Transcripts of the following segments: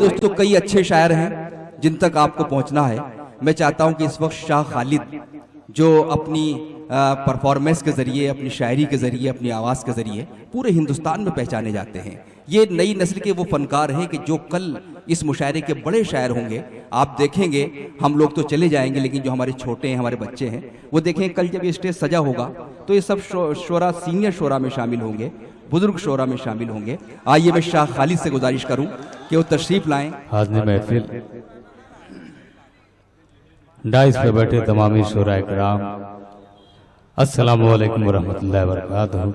दोस्तों कई अच्छे शायर हैं जिन तक आपको पहुंचना है। मैं चाहता हूं कि इस वक्त शाह खालिद जो अपनी परफॉर्मेंस के ज़रिए, अपनी शायरी के ज़रिए, अपनी आवाज़ के ज़रिए पूरे हिंदुस्तान में पहचाने जाते हैं। ये नई नस्ल के वो फनकार हैं कि जो कल इस मुशायरे के बड़े शायर होंगे। आप देखेंगे, हम लोग तो चले जाएंगे लेकिन जो हमारे छोटे हैं, हमारे बच्चे हैं, वो देखेंगे कल जब ये स्टेज सजा होगा तो ये सब शोरा, सीनियर शोरा में शामिल होंगे, बुजुर्ग शोरा में शामिल होंगे। आइए मैं शाह खालिद से गुजारिश करूं कि वो तशरीफ लाएं। हाज़िर महफिल, डाइस पे बैठे तमामी शोरा इकराम, अस्सलामु अलैकुम वरहमतुल्लाहि वबरकातुहू।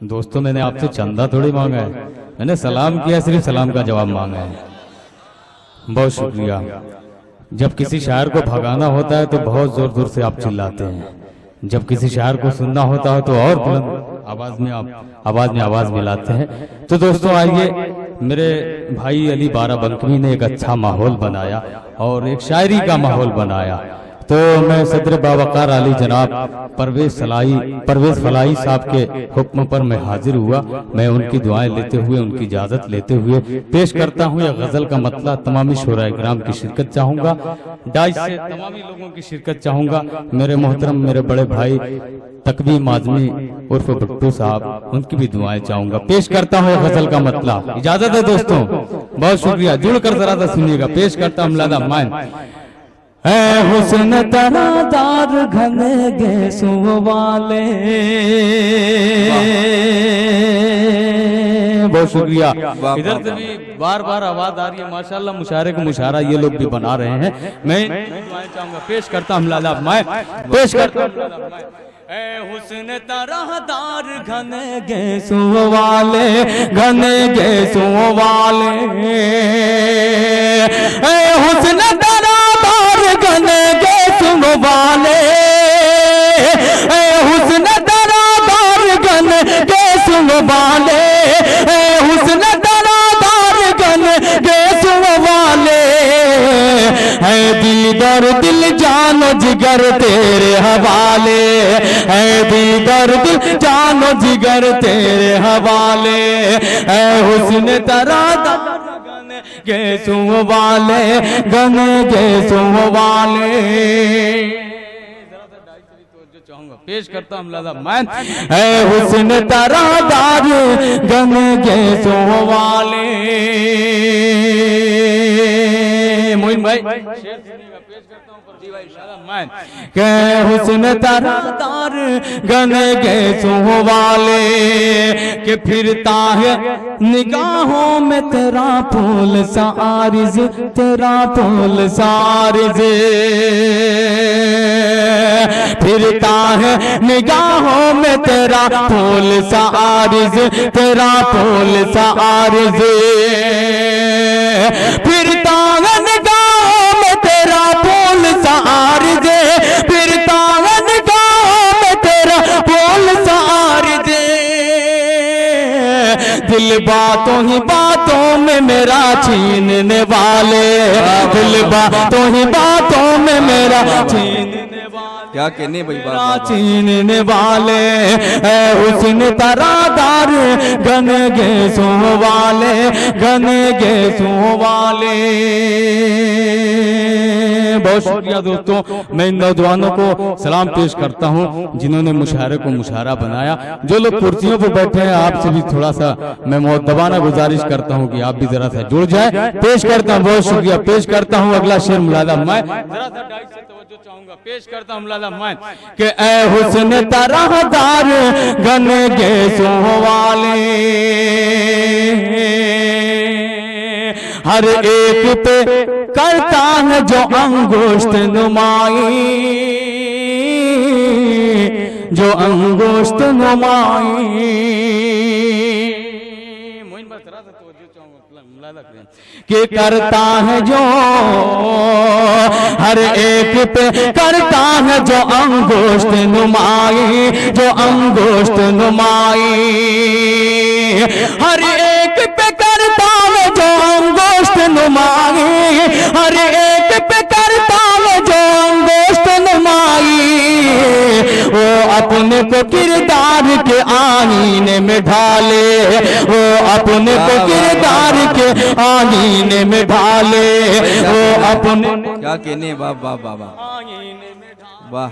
दोस्तों, मैंने आपसे चंदा थोड़ी मांगा है, मैंने सलाम किया, सिर्फ सलाम का जवाब मांगा है। बहुत शुक्रिया। जब किसी शायर को भगाना होता है तो बहुत जोर जोर से आप चिल्लाते हैं, जब किसी शायर को सुनना होता है तो और बुलंद आवाज में आप आवाज मिलाते हैं। तो दोस्तों आइए, मेरे भाई अली बाराबंकी ने एक अच्छा माहौल बनाया और एक शायरी का माहौल बनाया, तो मैं सदर बावकार अली जनाब परवेज फलाई साहब के हुक्म पर मैं हाजिर हुआ। मैं उनकी दुआएं लेते हुए, उनकी इजाजत लेते हुए पेश करता हूँ यह गजल का मतला। तमामी शोरा इकराम की शिरकत चाहूंगा, डाइस से तमामी लोगों की शिरकत चाहूंगा। मेरे मोहतरम, मेरे बड़े भाई तकवीम आजमी उर्फ भट्टू साहब, उनकी भी दुआएं चाहूंगा। पेश करता हूँ गजल का मतला, इजाजत है दोस्तों, बहुत शुक्रिया। जुड़कर जरा सा सुनिएगा, पेश करता हूँ लादा मान। ऐ हुस्न तरादार घने गैसों वाले, बहुत शुक्रिया। इधर से भी बार बार आवाज आ रही है, माशाल्लाह। मुशारे को मुशारा ये लोग भी बना रहे हैं। मैं दुआएं चाहूंगा, पेश करता हूँ लादा मैं, पेश करता हूँ। ऐ हुस्न तरादार घने गैसों वाले, घने गैसों वाले, ऐ हुस्न तरादार घने गैसों वाले, ऐ हुस्न तरादार घने गैसों वाले, ऐ हुस्न तरादार घने गैसों वाले, है दीदार दिल जानो जिगर तेरे हवाले, है दीदार दिल जानो जिगर तेरे हवाले, है हुस्न तरादार घने गैसों वाले, घने गैसों वाले। पेश करता हूँ लादा मैं, है हुस्न तरादार घने गैसों वाले। मोइन भाई पेश करता हूँ जी भाई मैं, के हुस्न तरादार घने गैसों वाले, के फिरता है निगाहों में तेरा फूल सा आरिज़, तेरा फूल सा आरिज़, फिरता है निगाहों में तेरा फूल सा आरिज़, तेरा फूल सा आरिज़, फिरता है निगाहों में तेरा फूल सा आरिज़, फिरता है निगाहों में तेरा फूल सा आरिज़, दिल बातों ही बातों में मेरा छीनने वाले, दिल बातों ही बातों में मेरा छीनने वाले, क्या कहने भाई, छीनने वाले, है हुस्न तरादार घने गैसों वाले, घने गैसों वाले। बहुत शुक्रिया दोस्तों। मैं इन नौजवानों को सलाम पेश करता हूं जिन्होंने मुशायरे को मुशायरा बनाया। जो लोग कुर्सियों पर बैठे हैं, आपसे भी थोड़ा सा मैं मुअद्दबाना गुजारिश करता हूं कि आप भी जरा सा जुड़ जाए। पेश करता हूं, बहुत शुक्रिया। पेश करता हूं अगला शेर मुलादा मैं, जरा सा डाइस से तवज्जो चाहूंगा। पेश करता हूं मुलादा मैं, कि ऐ हुस्न तरादार घने गैसों वाले, हर एक पे करता है जो अंगुष्ठ नुमाई, जो अंगुष्ठ नुमाई, कि करता है जो हर एक पे करता है जो अंगुष्ठ नुमाई, जो अंगुष्ठ नुमाई, हर एक पे करता है जो अंगुष्ठ नुमाई, हर एक पे करता है जो अंगुष्ठ नुमाई, वो अपने को किरदार के आईने में ढाले, वो अपने को किरदार के आईने में ढाले वो अपने क्या कहने, वाह वाह वाह वाह, वाह।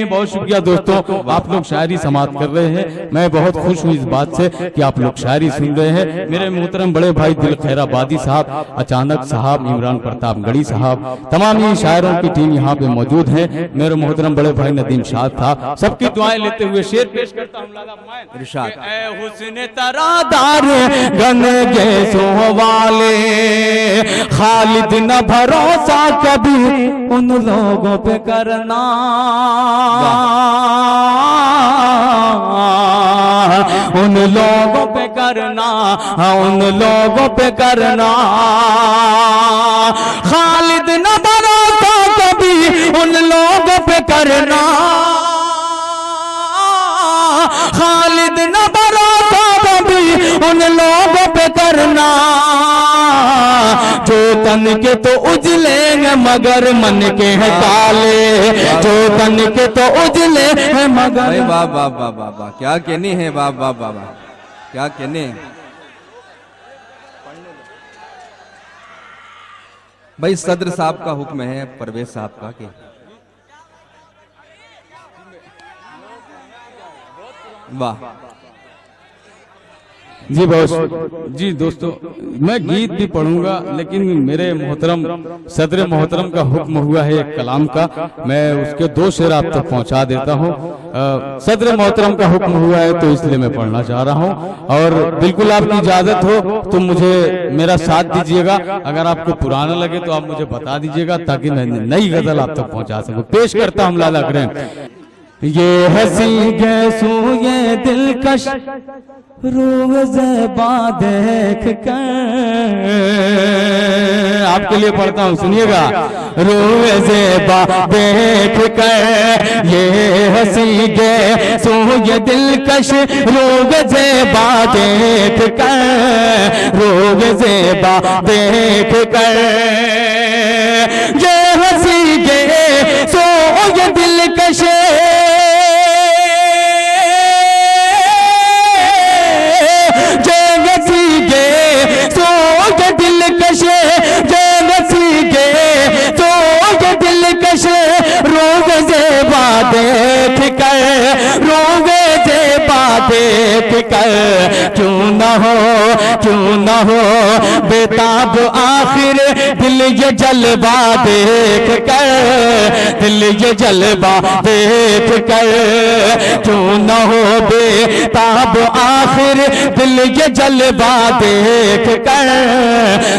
बहुत शुक्रिया दोस्तों, आप लोग शायरी समाप्त कर रहे हैं। मैं बहुत खुश हूँ इस बात से कि आप लोग शायरी सुन रहे हैं। मेरे मोहतरम बड़े भाई दिल खैराबादी साहब, अचानक साहब, इमरान प्रतापगढ़ी साहब, तमाम ही शायरों की टीम यहाँ पे मौजूद है। मेरे मोहतरम बड़े भाई नदीम शाह था, सबकी दुआएं लेते हुए शेर पेश करता हूँ। इरशाद। ऐ हुस्न तरादार गन गैसों वाले, खालिद न भरोसा कभी उन लोगों पे करना, उन लोगों पे करना, उन लोगों पे करना। खालिद न भरोसा कभी उन लोगों पे करना, खालिद न भरोसा कभी उन लोगों पे करना। जो तन के तो उजलेंगे मगर मन के हैं काले, जो तन के तो उजले हैं मगर। भाई वाह वाह वाह वाह वाह, क्या कहने हैं, वाह वाह वाह वाह, क्या कहने। भाई सदर साहब का हुक्म है, परवेज साहब का कि वाह। जी बहुत जी दोस्तों, मैं गीत भी पढ़ूंगा लेकिन मेरे मोहतरम सदर मोहतरम का हुक्म हुआ है एक कलाम का, मैं उसके 2 शेर आप तक पहुंचा देता हूं। सदर मोहतरम का हुक्म हुआ है तो इसलिए मैं पढ़ना चाह रहा हूं, और बिल्कुल आपकी इजाजत हो तो मुझे मेरा साथ दीजिएगा। अगर आपको पुराना लगे तो आप मुझे बता दीजिएगा ताकि मैं नई गजल आप तक पहुंचा सकूं। पेश करता हूं लाला करें। ये हसी गैसू ये दिलकश रूह ज़ेबा देख कर, आपके लिए पढ़ता हूँ सुनिएगा। रूह ज़ेबा देख कर ये हसी गैसू ये दिलकश रूह ज़ेबा देख कर, रूह ज़ेबा देख कर ये हसी गैसू ये दिलकश देख कर, रोगे जेबा देख कर। क्यों न हो बेताब आखिर दिल ये जलवा देख कर, दिल ये जलवा देख कर। क्यों न हो बेताब आखिर दिल ये जलवा देख कर,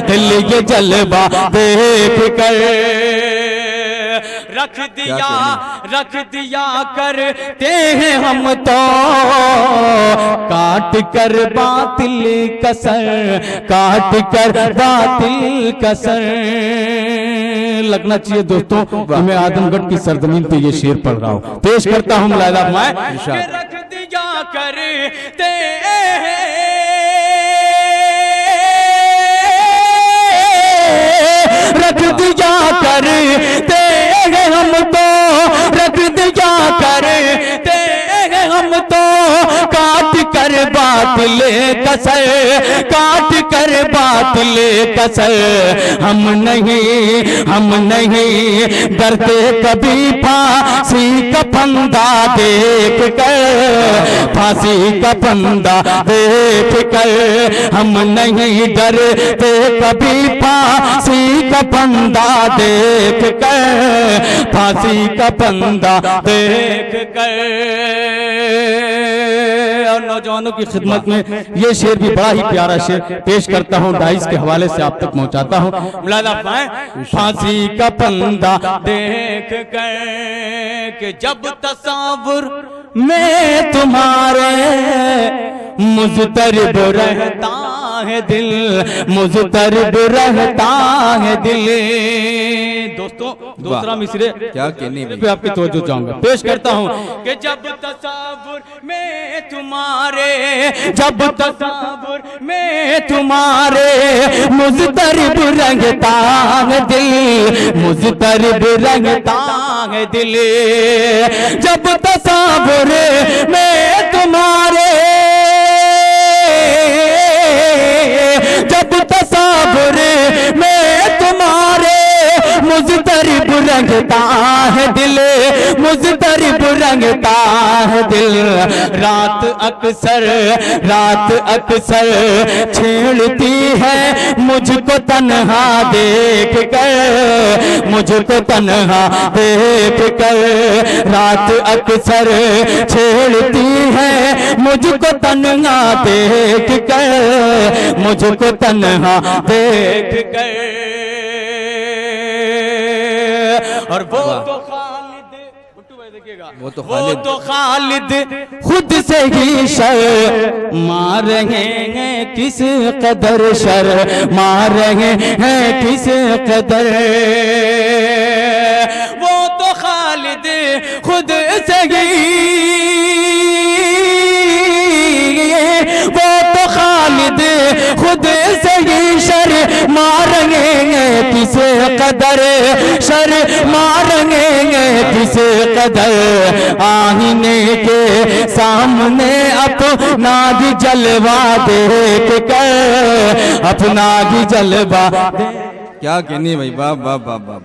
दिल ये जलवा देख कर। रख दिया करते हैं हम तो काट कर बातिल कसर, काट कर बातिल कसर। लगना चाहिए दोस्तों कि मैं आदमगढ़ की सरजमीन पे ये शेर पढ़ रहा हूँ। पेश करता हूँ लाला मैं। रख दिया करते रख दिया करते हम तो, रख दिया करते हम तो काट कर बातिल कसर, काट कर बातिल कसर। हम नहीं डरते कभी फांसी का फंदा देख कर, फांसी का फंदा देख कर। हम नहीं डरते कभी फांसी का फंदा देख कर, फांसी का फंदा देख कर। और नौजवानों की खिदमत में ये शेर भी बड़ा ही प्यारा शेर पेश करता हूँ, डाइस के हवाले से आप तक पहुँचाता हूँ। फांसी का फंदा देख कर कि जब तस्वीर में तुम्हारे मुज़तरिब रहता है दिल, मुज़तरिब रहता है दिल। दोस्तों दूसरा मिसरे क्या कहने पे आपकी तवज्जो चाहूंगा, पेश करता हूँ कि जब तस्वीर में तुम्हारे, जब तस्वीर में तुम्हारे मुज़तरिब रंगता है दिल, मुज़तरिब रंगता है दिल। जब तस्वीर में तुम्हारे रंगता है दिल, मुज़तरिब रंगता है दिल। रात अक्सर छेड़ती है मुझको तन्हा देख कर, मुझको तन्हा देख कर। रात अक्सर छेड़ती है मुझको तन्हा देख कर, मुझको तन्हा देख कर। और वो तो खालिद खुद से ही शर मार रहे हैं, किस कदर शर मार रहे हैं, किस कदर। वो तो खालिद खुद से ही, वो तो खालिद खुद से ही शर मारेंगे, किस कदर शर मारेंगे, किस कदर। आईने के सामने अपना भी जलवा देख कर, अपना भी जलवा। क्या कहने भाई, वाह वाह वाह वाह।